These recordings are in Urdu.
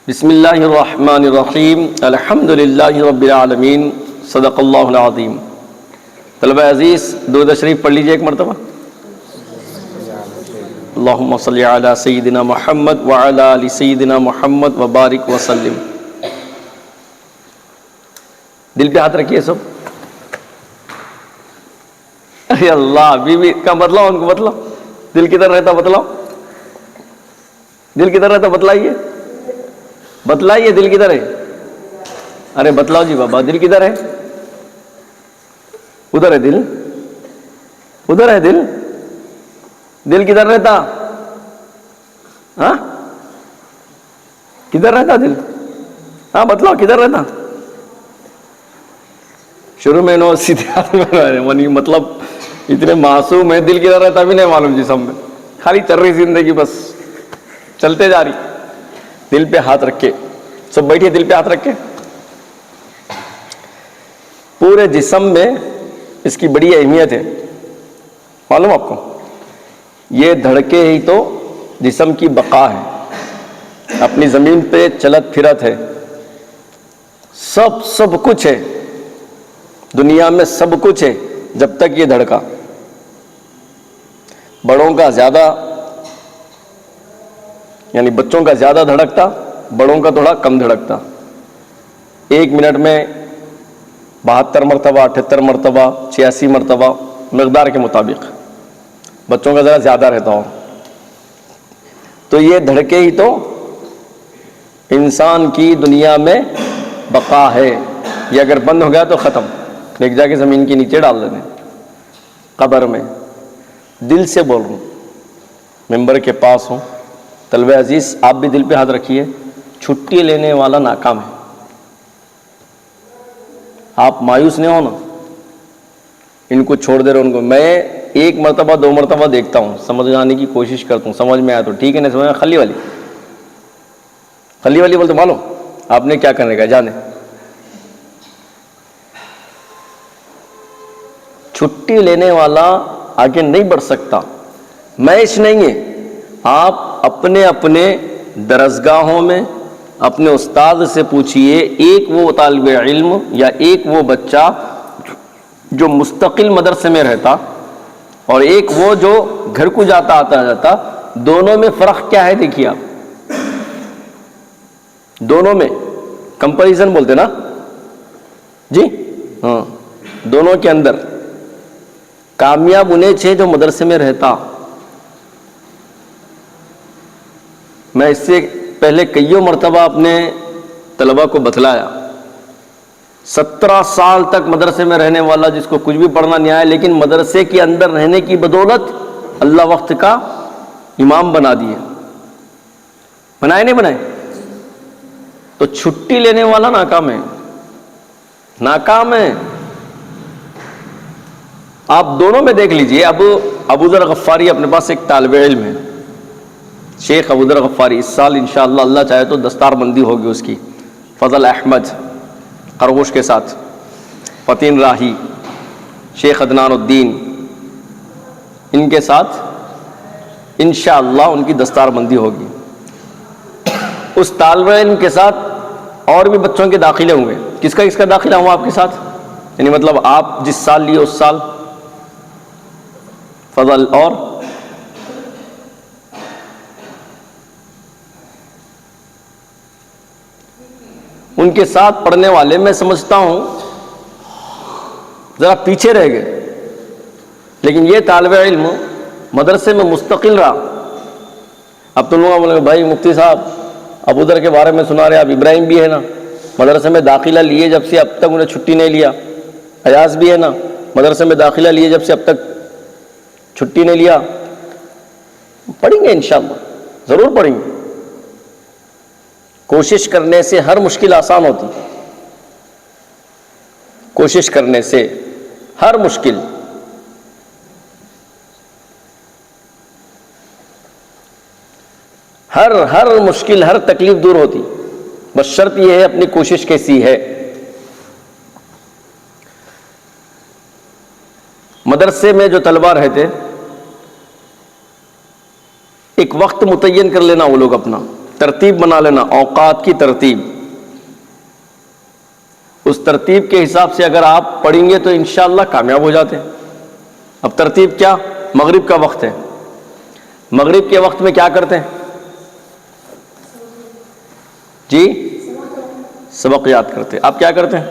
بسم اللہ الرحمن الرحیم الحمد للہ رب العالمین صدق اللہ العظیم۔ طلبہ عزیز درود شریف پڑھ لیجئے ایک مرتبہ۔ اللہم صلی علی سیدنا محمد وعلی آل سیدنا محمد وبارک وسلم۔ دل پہ ہاتھ رکھیے سب۔ ارے اللہ بیوی کا بتلاؤ، ان کو بتلاؤ دل کدھر رہتا، بتلاؤ دل کدھر رہتا، بتلائیے بتلائیے دل کدھر ہے؟ ارے بتلاؤ جی بابا، دل کدھر ہے؟ ادھر ہے دل، ادھر ہے دل، دل کدھر رہتا؟ ہاں کدھر رہتا دل؟ ہاں بتلاؤ کدھر رہتا؟ شروع میں یونیورسٹی مطلب اتنے معصوم ہے، دل کدھر رہتا بھی نہیں معلوم جسم میں، خالی چل رہی زندگی، بس چلتے جا رہی۔ دل پہ ہاتھ رکھ کے سب بیٹھیے، دل پہ ہاتھ رکھ کے۔ پورے جسم میں اس کی بڑی اہمیت ہے، معلوم آپ کو؟ یہ دھڑکے ہی تو جسم کی بقا ہے، اپنی زمین پہ چلت پھرت ہے، سب کچھ ہے دنیا میں، سب کچھ ہے جب تک یہ دھڑکا۔ بڑوں کا زیادہ، یعنی بچوں کا زیادہ دھڑکتا، بڑوں کا تھوڑا کم دھڑکتا۔ 1 منٹ میں 72 مرتبہ، 78 مرتبہ، 86 مرتبہ، مقدار کے مطابق بچوں کا ذرا زیادہ رہتا ہو۔ تو یہ دھڑکے ہی تو انسان کی دنیا میں بقا ہے۔ یہ اگر بند ہو گیا تو ختم، ایک جا کے زمین کے نیچے ڈال دینے، قبر میں۔ دل سے بول رہا ہوں، ممبر کے پاس ہوں۔ طلبہ عزیز آپ بھی دل پہ ہاتھ رکھیے، چھٹی لینے والا ناکام ہے۔ آپ مایوس نہیں ہونا، ان کو چھوڑ دے رہے ان کو۔ میں 1 مرتبہ 2 مرتبہ دیکھتا ہوں، سمجھ آنے کی کوشش کرتا ہوں، سمجھ میں آیا تو ٹھیک ہے، نہیں سمجھ میں خلی والی بولتے معلوم آپ نے کیا کرنے کا، جانے۔ چھٹی لینے والا آگے نہیں بڑھ سکتا، میچ نہیں ہے۔ آپ اپنے اپنے درسگاہوں میں اپنے استاد سے پوچھئے، ایک وہ طالب علم یا ایک وہ بچہ جو مستقل مدرسے میں رہتا اور ایک وہ جو گھر کو جاتا آتا جاتا، دونوں میں فرق کیا ہے دیکھیے آپ۔ دونوں میں کمپیریزن بولتے نا جی، ہاں، دونوں کے اندر کامیاب انہیں چھے جو مدرسے میں رہتا۔ میں اس سے پہلے کئیوں مرتبہ اپنے طلبہ کو بتلایا، 17 سال تک مدرسے میں رہنے والا جس کو کچھ بھی پڑھنا نہیں آیا، لیکن مدرسے کے اندر رہنے کی بدولت اللہ وقت کا امام بنا دیے، بنائے نہیں بنائے؟ تو چھٹی لینے والا ناکام ہے، ناکام ہے۔ آپ دونوں میں دیکھ لیجئے۔ اب ابو ذر غفاری اپنے پاس ایک طالب علم ہے، شیخ ابو ذر غفاری۔ اس سال انشاءاللہ اللہ چاہے تو دستار بندی ہوگی اس کی، فضل احمد خرگوش کے ساتھ، فتین راہی، شیخ عدنان الدین، ان کے ساتھ انشاءاللہ ان کی دستار بندی ہوگی۔ اس طالب علم کے ساتھ اور بھی بچوں کے داخلے ہوں گے۔ کس کا داخلہ ہوا آپ کے ساتھ؟ یعنی مطلب آپ جس سال لیے اس سال فضل، اور ان کے ساتھ پڑھنے والے میں سمجھتا ہوں ذرا پیچھے رہ گئے، لیکن یہ طالب علم مدرسے میں مستقل رہا۔ اب تم لوگ بولے بھائی مفتی صاحب ابو ذر کے بارے میں سنا رہے، اب ابراہیم بھی ہے نا مدرسے میں داخلہ لیے جب سے اب تک انہیں چھٹی نہیں لیا، ایاز بھی ہے نا مدرسے میں داخلہ لیے جب سے اب تک چھٹی نہیں لیا۔ پڑھیں گے انشاءاللہ، ضرور پڑھیں گے۔ کوشش کرنے سے ہر مشکل آسان ہوتی، کوشش کرنے سے ہر مشکل۔ ہر مشکل، ہر تکلیف دور ہوتی، بس شرط یہ ہے اپنی کوشش کیسی ہے۔ مدرسے میں جو طلبہ رہتے، ایک وقت متعین کر لینا وہ لوگ اپنا، ترتیب بنا لینا، اوقات کی ترتیب. اس ترتیب کے حساب سے اگر آپ پڑھیں گے تو انشاءاللہ کامیاب ہو جاتے ہیں. اب ترتیب کیا؟ مغرب کا وقت ہے، مغرب کے وقت میں کیا کرتے ہیں جی؟ سبق یاد کرتے ہیں. آپ کیا کرتے ہیں؟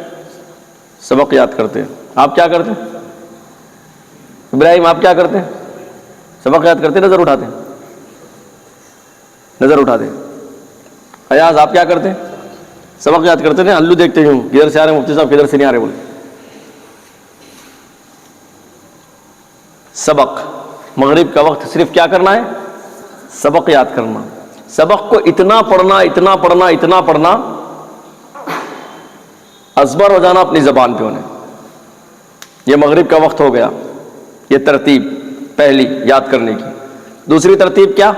سبق یاد کرتے ہیں. آپ کیا کرتے ہیں؟ ابراہیم آپ کیا کرتے ہیں؟ سبق یاد کرتے ہیں، نظر اٹھاتے ہیں، نظر اٹھاتے ہیں. ایاز آپ کیا کرتے ہیں؟ سبق یاد کرتے ہیں. الو دیکھتے ہوں کدھر سے آ رہے ہیں مفتی صاحب، کدھر سے نہیں آ رہے بولے. سبق مغرب کا وقت صرف کیا کرنا ہے؟ سبق یاد کرنا. سبق کو اتنا پڑھنا اتنا پڑھنا اتنا پڑھنا، ازبر ہو جانا اپنی زبان پہ ہونے. یہ مغرب کا وقت ہو گیا. یہ ترتیب پہلی یاد کرنے کی. دوسری ترتیب کیا؟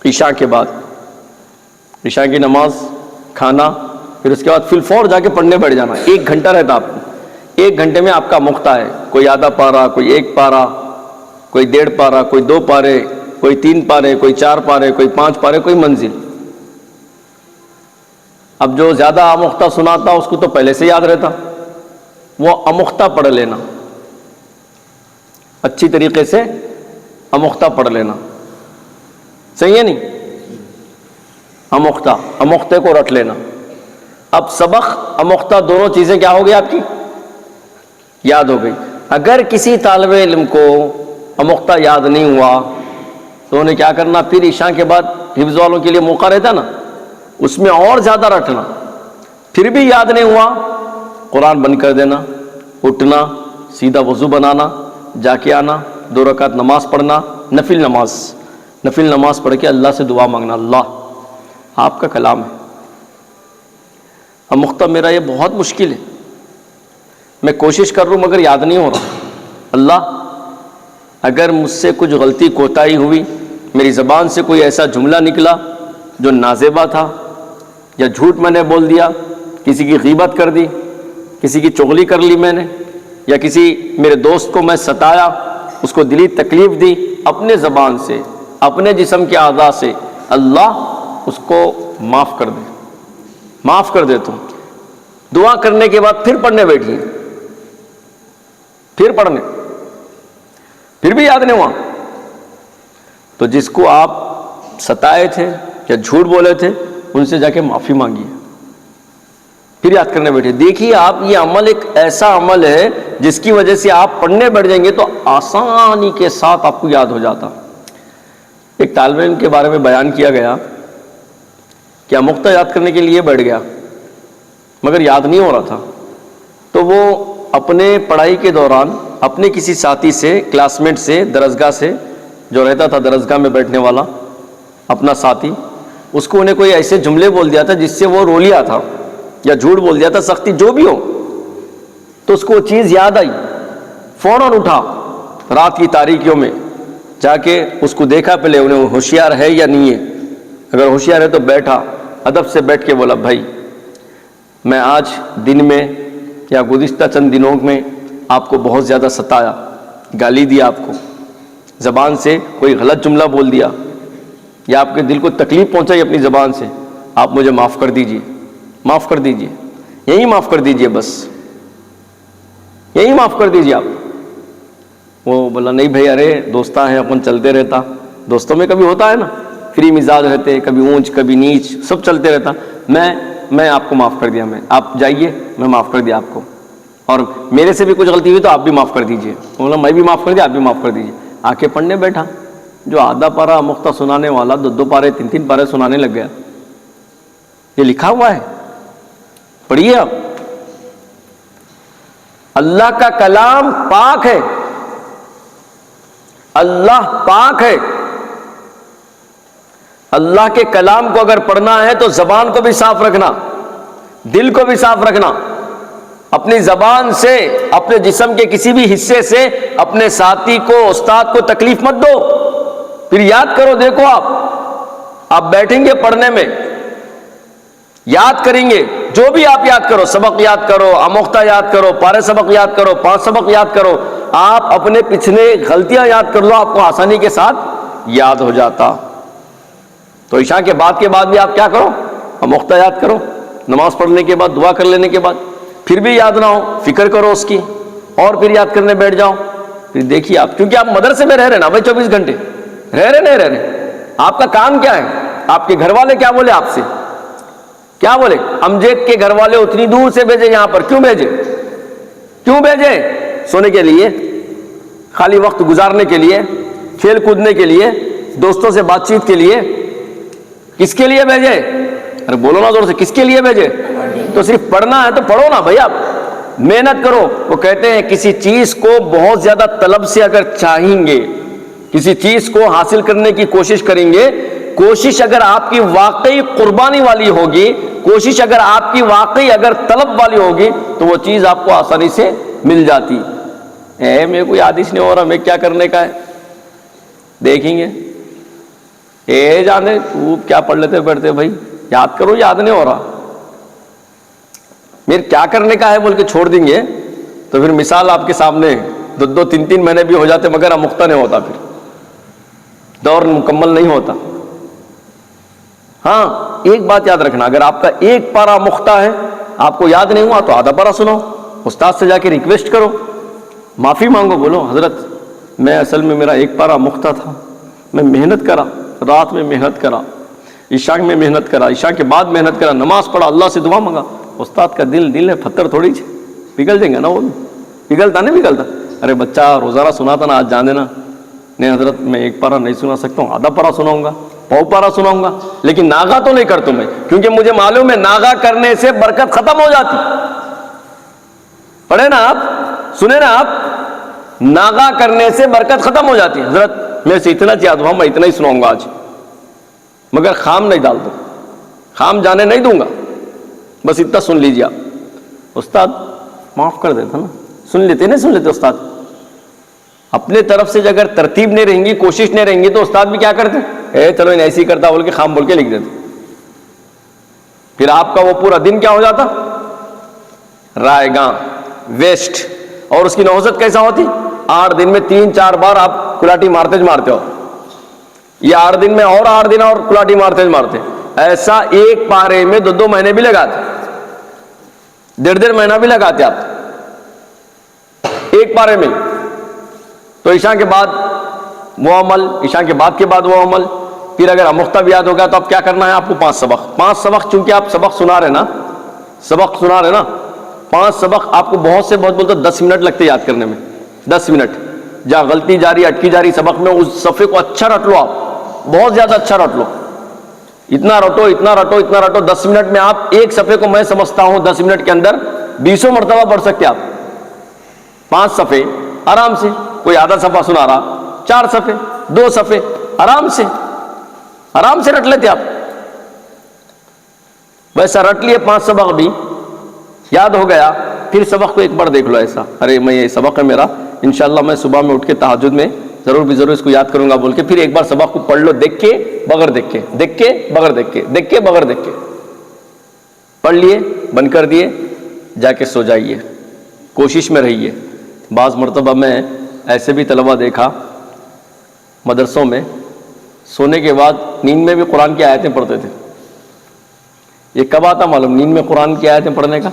عشاء کے بعد، عشاء کی نماز، کھانا، پھر اس کے بعد فی الفور جا کے پڑھنے بیٹھ جانا. 1 گھنٹہ رہتا آپ کو. 1 گھنٹے میں آپ کا مختہ ہے، کوئی آدھا پارا، کوئی 1 پارا، کوئی 1.5 پارا، کوئی 2 پارے، کوئی 3 پارے، کوئی 4 پارے، کوئی 5 پارے، کوئی منزل. اب جو زیادہ امختہ سناتا اس کو تو پہلے سے یاد رہتا، وہ امختہ پڑھ لینا، اچھی طریقے سے امختہ پڑھ لینا. صحیح ہے نہیں؟ امختہ کو رٹ لینا. اب سبق امختہ دونوں چیزیں کیا ہو گئی آپ کی؟ یاد ہو گئی. اگر کسی طالب علم کو امختہ یاد نہیں ہوا تو انہیں کیا کرنا؟ پھر عشاء کے بعد حفظ والوں کے لیے موقع رہتا نا، اس میں اور زیادہ رٹنا. پھر بھی یاد نہیں ہوا، قرآن بند کر دینا، اٹھنا، سیدھا وضو بنانا، جا کے آنا، 2 رکعت نماز پڑھنا، نفل نماز پڑھ کے اللہ سے دعا مانگنا. اللہ آپ کا کلام ہے، امختہ میرا یہ بہت مشکل ہے، میں کوشش کر رہا ہوں مگر یاد نہیں ہو رہا. اللہ اگر مجھ سے کچھ غلطی کوتاہی ہوئی، میری زبان سے کوئی ایسا جملہ نکلا جو نازیبا تھا، یا جھوٹ میں نے بول دیا، کسی کی غیبت کر دی، کسی کی چغلی کر لی میں نے، یا کسی میرے دوست کو میں ستایا، اس کو دلی تکلیف دی اپنے زبان سے، اپنے جسم کے اعضاء سے، اللہ اس کو معاف کر دے. معاف کر دے. تو دعا کرنے کے بعد پھر پڑھنے بیٹھیے، پھر پڑھنے، پھر بھی یاد نہیں ہوا تو جس کو آپ ستائے تھے یا جھوٹ بولے تھے ان سے جا کے معافی مانگیے، پھر یاد کرنے بیٹھے. دیکھیے آپ، یہ عمل ایک ایسا عمل ہے جس کی وجہ سے آپ پڑھنے بیٹھ جائیں گے تو آسانی کے ساتھ آپ کو یاد ہو جاتا. ایک طالب علم کے بارے میں بیان کیا گیا کہ امختہ یاد کرنے کے لیے بیٹھ گیا مگر یاد نہیں ہو رہا تھا، تو وہ اپنے پڑھائی کے دوران اپنے کسی ساتھی سے، کلاس میٹ سے، درسگاہ سے، جو رہتا تھا درسگاہ میں بیٹھنے والا اپنا ساتھی، اس کو انہیں کوئی ایسے جملے بول دیا تھا جس سے وہ رو لیا تھا یا جھوٹ بول دیا تھا، سختی جو بھی ہو، تو اس کو وہ چیز یاد آئی. فوراً اٹھا، رات کی تاریکیوں میں جا کے اس کو دیکھا، پہلے انہیں ہوشیار ہے یا نہیں ہے. اگر ہوشیار ہے تو بیٹھا، ادب سے بیٹھ کے بولا، بھائی میں آج دن میں یا گزشتہ چند دنوں میں آپ کو بہت زیادہ ستایا، گالی دیا، آپ کو زبان سے کوئی غلط جملہ بول دیا یا آپ کے دل کو تکلیف پہنچائی اپنی زبان سے، آپ مجھے معاف کر دیجئے، معاف کر دیجئے، یہی معاف کر دیجئے، بس یہی معاف کر دیجئے آپ. وہ بولا نہیں بھائی، ارے دوستاں ہیں، اپن چلتے رہتا، دوستوں میں کبھی ہوتا ہے نا، فری مزاج رہتے، کبھی اونچ کبھی نیچ، سب چلتے رہتا. میں آپ کو معاف کر دیا، آپ جائیے، میں معاف کر دیا آپ کو، اور میرے سے بھی کچھ غلطی ہوئی تو آپ بھی معاف کر دیجئے. بولا میں بھی معاف کر دیا، آپ بھی معاف کر دیجئے. آ کے پڑھنے بیٹھا. جو آدھا پارا مختہ سنانے والا 2 پارے 3 پارے سنانے لگ گیا. یہ لکھا ہوا ہے، پڑھیے آپ. اللہ کا کلام پاک ہے، اللہ پاک ہے. اللہ کے کلام کو اگر پڑھنا ہے تو زبان کو بھی صاف رکھنا، دل کو بھی صاف رکھنا. اپنی زبان سے، اپنے جسم کے کسی بھی حصے سے اپنے ساتھی کو، استاد کو تکلیف مت دو. پھر یاد کرو، دیکھو آپ بیٹھیں گے پڑھنے میں، یاد کریں گے، جو بھی آپ یاد کرو، سبق یاد کرو، امختہ یاد کرو، پارے سبق یاد کرو، 5 سبق یاد کرو، آپ اپنے پچھلے غلطیاں یاد کر لو، آپ کو آسانی کے ساتھ یاد ہو جاتا. تو عشاء کے بعد بھی آپ کیا کرو؟ مختہ یاد کرو، نماز پڑھنے کے بعد دعا کر لینے کے بعد، پھر بھی یاد نہ ہو فکر کرو اس کی، اور پھر یاد کرنے بیٹھ جاؤ. پھر دیکھیے آپ، کیونکہ آپ مدرسے میں رہ رہے نا بھائی 24 گھنٹے، رہ رہے، آپ کا کام کیا ہے؟ آپ کے گھر والے کیا بولے آپ سے؟ کیا بولے؟ امجد کے گھر والے اتنی دور سے بھیجے یہاں پر، کیوں بھیجے؟ سونے کے لیے، خالی وقت گزارنے کے لیے، کھیل کودنے کے لیے، دوستوں سے بات چیت کے لیے، کس کے لیے بھیجے؟ ارے بولو نا زور سے، کس کے لیے بھیجے؟ تو صرف پڑھنا ہے تو پڑھو نا بھائی، آپ محنت کرو. وہ کہتے ہیں کسی چیز کو بہت زیادہ طلب سے اگر چاہیں گے، کسی چیز کو حاصل کرنے کی کوشش کریں گے، کوشش اگر آپ کی واقعی قربانی والی ہوگی، کوشش اگر آپ کی واقعی اگر طلب والی ہوگی، تو وہ چیز آپ کو آسانی سے مل جاتی. میرے کو یاد ہی نہیں ہو رہا میں کیا کرنے کا ہے، دیکھیں گے. جانے تو کیا پڑھ لیتے بیٹھتے بھائی، یاد کرو، یاد نہیں ہو رہا، میرے کیا کرنے کا ہے بول کے چھوڑ دیں گے. تو پھر مثال آپ کے سامنے 2-3 مہینے بھی ہو جاتے مگر مختہ نہیں ہوتا، پھر دور مکمل نہیں ہوتا. ہاں ایک بات یاد رکھنا، اگر آپ کا ایک پارہ مختہ ہے، آپ کو یاد نہیں ہوا تو آدھا پارہ سناؤ، استاد سے جا کے ریکویسٹ کرو، معافی مانگو، بولو حضرت میں اصل میں میرا ایک پارہ مختہ تھا، میں محنت کرا، رات میں محنت کرا، عشاء میں محنت کرا، عشاء کے بعد محنت کرا، نماز پڑھا، اللہ سے دعا مانگا. استاد کا دل ہے، پتھر تھوڑی پگھل دیں گے نا، وہ پگھلتا نہیں پگھلتا. ارے بچہ روزانہ سناتا نا، آج جان دینا، نہیں حضرت میں ایک پارہ نہیں سنا سکتا ہوں، آدھا پارہ سناؤں گا، پاؤ پارہ سناؤں گا، لیکن ناغا تو نہیں کرتا میں، کیونکہ مجھے معلوم ہے ناغا کرنے سے برکت ختم ہو جاتی. پڑھے نا آپ، سنے نا آپ، ناغا کرنے سے برکت ختم ہو جاتی. حضرت میں سے اتنا یاد ہوا، میں اتنا ہی سناؤں گا آج، مگر خام نہیں ڈال دو، خام جانے نہیں دوں گا، بس اتنا سن لیجیے آپ. استاد معاف کر دیتا نا، سن لیتے استاد. اپنے طرف سے اگر ترتیب نہیں رہیں گی، کوشش نہیں رہیں گی، تو استاد بھی کیا کرتے؟ چلو ایسے ہی کرتا بول کے خام بول کے لکھ دیتے. پھر آپ کا وہ پورا دن کیا ہو جاتا؟ رائے گاں، ویسٹ. اور اس کی نوزت کیسا ہوتی؟ 8 دن میں 3-4 بار آپ کلاٹی مارتے ہو، یہ 8 دن میں اور 8 دن اور کلاٹی مارتے. ایسا ایک پارے میں 2 مہینے بھی لگاتے، 1.5 مہینہ بھی لگاتے آپ ایک پارے میں. تو عشاء کے بعد وہ عمل، عشاء کے بعد وہ عمل. پھر اگر امختہ بھی یاد ہوگا تو اب کیا کرنا ہے آپ کو؟ 5 سبق، چونکہ آپ سبق سنا رہے نا، 5 سبق آپ کو بہت بولتے 10 منٹ لگتے یاد کرنے میں. 10 منٹ جہاں غلطی جاری، اٹکی جاری سبق میں، اس صفحے کو اچھا رٹ لو، آپ بہت زیادہ اچھا رٹ لو، اتنا رٹو. 10 منٹ میں آپ ایک صفحے کو، میں سمجھتا ہوں 10 منٹ کے اندر 20 مرتبہ پڑھ سکتے آپ. 5 صفحے آرام سے، کوئی آدھا صفحہ سنا رہا، 4 صفحے، 2 صفحے، آرام سے رٹ لیتے آپ. ویسا رٹ لیے 5 سبق بھی یاد ہو گیا. پھر سبق کو ایک بار دیکھ لو ایسا، ارے میں یہ سبق ہے میرا، انشاءاللہ میں صبح میں اٹھ کے تہجد میں ضرور اس کو یاد کروں گا بول کے پھر ایک بار سبق کو پڑھ لو، دیکھ کے بغیر دیکھ کے پڑھ لیے، بند کر دیے، جا کے سو جائیے، کوشش میں رہیے. بعض مرتبہ میں ایسے بھی طلبہ دیکھا مدرسوں میں، سونے کے بعد نیند میں بھی قرآن کی آیتیں پڑھتے تھے. یہ کب آتا معلوم؟ نیند میں قرآن کی آیتیں پڑھنے کا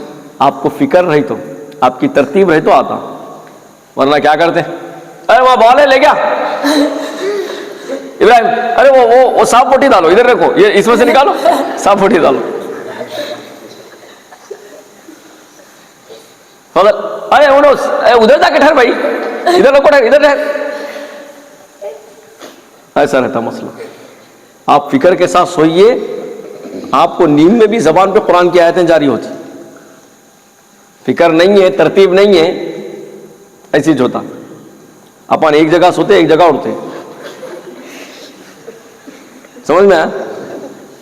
آپ کو فکر رہی تو، آپ کی ترتیب رہی تو آتا، ورنہ کیا کرتے؟ ارے وہ بال ہے لے گیا ابراہیم، ارے وہ صاف پوٹی ڈالو، ادھر رکھو، یہ اس میں سے نکالو، صاف پوٹی ڈالو. ارے ادھر جا کے ٹھہر بھائی، ادھر رکھو، ادھر ٹھہر. ایسا رہتا مسئلہ. آپ فکر کے ساتھ سوئیے، آپ کو نیند میں بھی زبان پہ قرآن کی آیتیں جاری ہوتی. فکر نہیں ہے، ترتیب نہیں ہے، ایسی جو ہوتا. اپن ایک جگہ سوتے، ایک جگہ اٹھتے، سمجھ میں آیا؟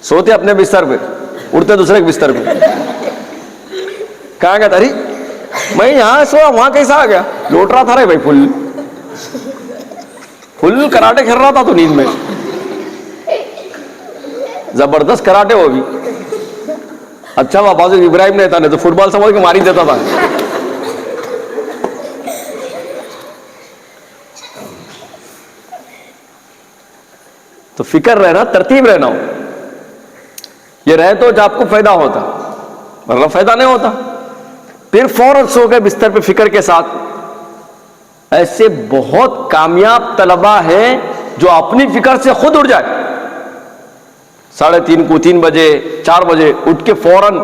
سوتے اپنے بستر پہ، اٹھتے دوسرے کے بستر پہ. کہاں گیا تاری؟ میں یہاں سوا، وہاں کیسا آ گیا؟ لوٹ رہا تھا رے بھائی، فل کراٹے کھیل رہا تھا تو نیند میں، زبردست کراٹے وہ بھی. اچھا وہ بازو ابراہیم نہیں تھا، نہیں تو فٹ بال سمجھ کے ماری دیتا تھا. تو فکر رہنا، ترتیب رہنا ہو. یہ رہے تو آپ کو فائدہ ہوتا، ورنہ فائدہ نہیں ہوتا۔ پھر فوراً سو گئے بستر پہ فکر کے ساتھ۔ ایسے بہت کامیاب طلباء ہیں جو اپنی فکر سے خود اٹھ جائے، 3:30 کو 3 بجے 4 بجے اٹھ کے فوراً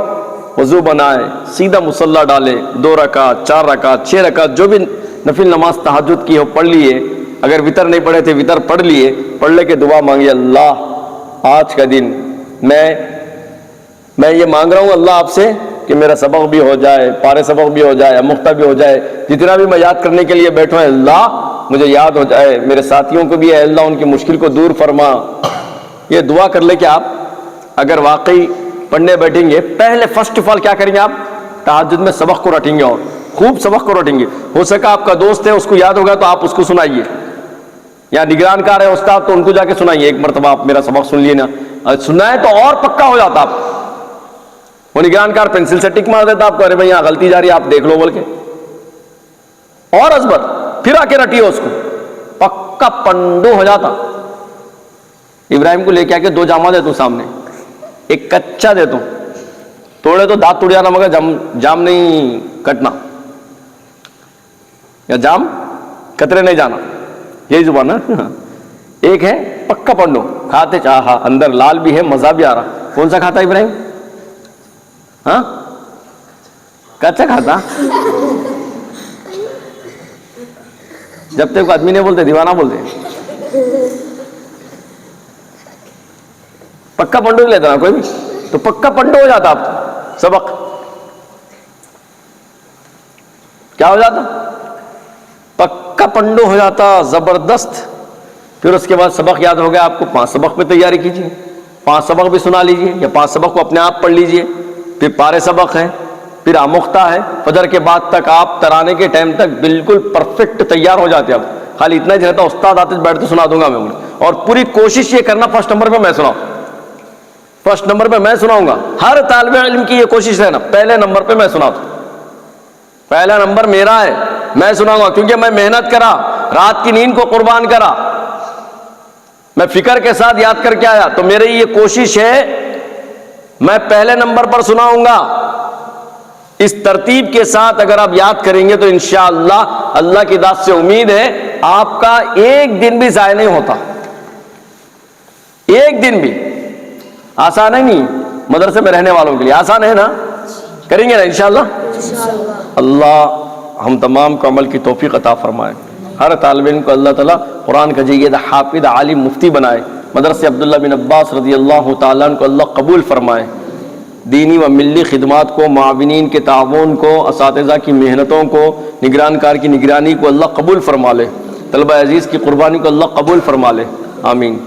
وضو بنائے، سیدھا مصلی ڈالے، 2 رکعت 4 رکعت 6 رکعت جو بھی نفل نماز تہجد کی ہو پڑھ لیے، اگر وتر نہیں پڑھے تھے وتر پڑھ لیے، پڑھ لے کے دعا مانگی، اللہ آج کا دن میں یہ مانگ رہا ہوں اللہ آپ سے کہ میرا سبق بھی ہو جائے، پارے سبق بھی ہو جائے، مختہ بھی ہو جائے، جتنا بھی میں یاد کرنے کے لیے بیٹھا ہوں اللہ مجھے یاد ہو جائے، میرے ساتھیوں کو بھی ہے اللہ ان کی مشکل کو دور فرما۔ یہ دعا کر لے کہ آپ اگر واقعی پڑھنے بیٹھیں گے، پہلے فرسٹ آف آل کیا کریں گے، آپ تہجد میں سبق کو رٹیں گے اور خوب سبق کو رٹیں گے۔ ہو سکا آپ کا دوست ہے اس کو یاد ہوگا تو آپ اس کو سنائیے، یا نگران کار ہے استاد تو ان کو جا کے سنائیے، ایک مرتبہ آپ میرا سبق سن لیے نا، سنائے تو اور پکا ہو جاتا آپ۔ وہ نگران کار پینسل سے ٹک مار دیتا آپ کو، ارے بھائی یہاں غلطی جا رہی ہے آپ دیکھ لو بول کے، اور ازبر پھر آ کے رٹیے اس کو، پکا پنڈو ہو جاتا۔ ابراہیم کو لے کے آ کے 2 جامہ دے تو سامنے، ایک کچا دے تو، توڑے تو دانت ٹوٹ جانا مگر جام نہیں کٹنا، یا جام کترے نہیں جانا، یہی زبان ہے۔ ایک ہے پکا پنڈو، کھاتے چاہا اندر لال بھی ہے مزہ بھی آ رہا۔ کون سا کھاتا ابراہیم؟ ہاں کچا کھاتا، جب تک آدمی نہیں بولتے دیوانہ بولتے۔ پکا پنڈو لیتا نا کوئی بھی تو پکا پنڈو ہو جاتا آپ، سبق کیا ہو جاتا، پکا پنڈو ہو جاتا، زبردست۔ پھر اس کے بعد سبق یاد ہو گیا آپ کو، 5 سبق پہ تیاری کیجیے، 5 سبق بھی سنا لیجیے، یا 5 سبق کو اپنے آپ پڑھ لیجیے۔ پھر پارے سبق ہے، پھر آموختہ ہے، فجر کے بعد تک آپ ترانے کے ٹائم تک بالکل پرفیکٹ تیار ہو جاتے۔ اب خالی اتنا ہی رہتا استاد آتے بیٹھ کے سنا دوں گا میں انہیں، اور پوری کوشش یہ کرنا فرسٹ نمبر پہ میں سناؤں، فرسٹ نمبر پہ میں سناؤں گا۔ ہر طالب علم کی یہ کوشش ہے نا، پہلے نمبر پہ میں سناتا ہوں، پہلا نمبر میرا ہے، میں سناؤں گا، کیونکہ میں محنت کرا، رات کی نیند کو قربان کرا، میں فکر کے ساتھ یاد کر کے آیا، تو میری یہ کوشش ہے میں پہلے نمبر پر سناؤں گا۔ اس ترتیب کے ساتھ اگر آپ یاد کریں گے تو انشاءاللہ اللہ کی ذات سے امید ہے آپ کا ایک دن بھی ضائع نہیں ہوتا، ایک دن بھی۔ آسان ہے نہیں مدرسے میں رہنے والوں کے لیے، آسان ہے نا، کریں گے نا انشاءاللہ۔ اللہ ہم تمام کو عمل کی توفیق عطا فرمائے، ہر طالب علم کو اللہ تعالیٰ قرآن کا جید حافظ عالم مفتی بنائے، مدرسے عبداللہ بن عباس رضی اللہ تعالیٰ عنہ کو اللہ قبول فرمائے، دینی و ملی خدمات کو، معاونین کے تعاون کو، اساتذہ کی محنتوں کو، نگران کار کی نگرانی کو اللہ قبول فرما لے، طلبہ عزیز کی قربانی کو اللہ قبول فرما لے، آمین۔